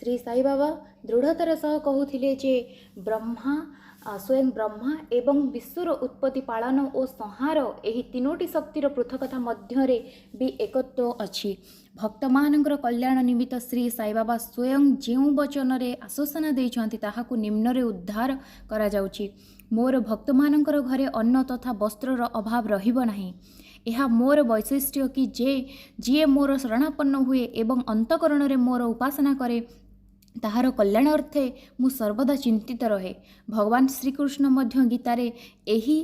श्री साई बाबा दृढ़तार सह कहूथिले जे ब्रह्मा स्वयं ब्रह्मा एवं विश्वर उत्पत्ति पालन और संहार एही तीनोटी शक्तिर पृथकता मध्यरे भी एकत्व अछि। भक्त मानकर कल्याण निमित्त श्री साई बाबा स्वयं जेउ वचन रे आश्वासन देइछन्ति ताहाकु निम्न रे उद्धार करा जाउछि। मोर भक्त मानकर घरे अन्न तथा वस्त्रर अभाव रहिब नाही। यह मोर वैशिष्ट्य कि जे मोर शरणापन्न हुए एवं अंतकरण रे मोर उपासना करे ताहार कल्याण अर्थे मु सर्वदा चिंतित रहे। भगवान श्रीकृष्ण मध्य गीतारे एही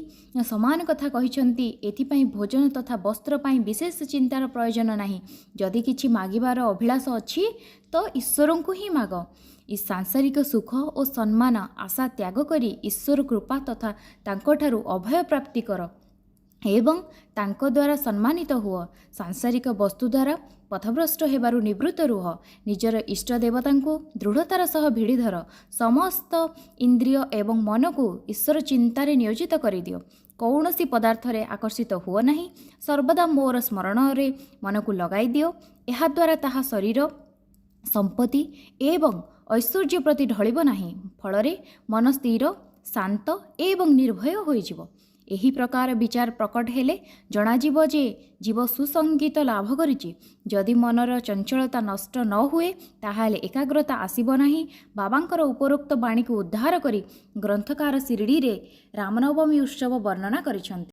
समान कथा कहिछन्ति। एथिपाई भोजन तथा वस्त्र पाई विशेष चिंतार प्रयोजन नाही। जदि किछि मागिबार अभिलाष अछि तो ईश्वरंकु ही माग। इ सांसारिक सुख और सम्मान आशा त्याग करी ईश्वर कृपा तथा तांकोठारु अभय प्राप्ति कर एवं तांको द्वारा सम्मानित हुआ। सांसारिक वस्तु द्वारा पथभ्रष्ट हेबारु निवृत्त रुह। निजर इष्ट देवतांको दृढ़तार सह भिड़ी धर। समस्त इंद्रिय एवं मन को ईश्वर चिंतारे नियोजित करि दियो। कौनसी पदार्थ रे आकर्षित हुआ नहीं। सर्वदा मोर स्मरण रे मन को लगाई दियो। एहा द्वारा ताहा शरीर संपत्ति एवं ऐश्वर्य प्रति ढलिब नाही। फलरे मन स्थिर शांत एवं निर्भय होइजिवो। एही प्रकार विचार प्रकट हेले जनाजिव जे जीव सुसंगीत लाभ करिछि। जदि मनर चंचलता नष्ट न हुए ताहाले एकाग्रता आसीब नाही। बाबांकर उपरोक्त वाणी को उद्धार करी ग्रंथकार शिरडी रे रामनवमी उत्सव वर्णना करिछन्ति।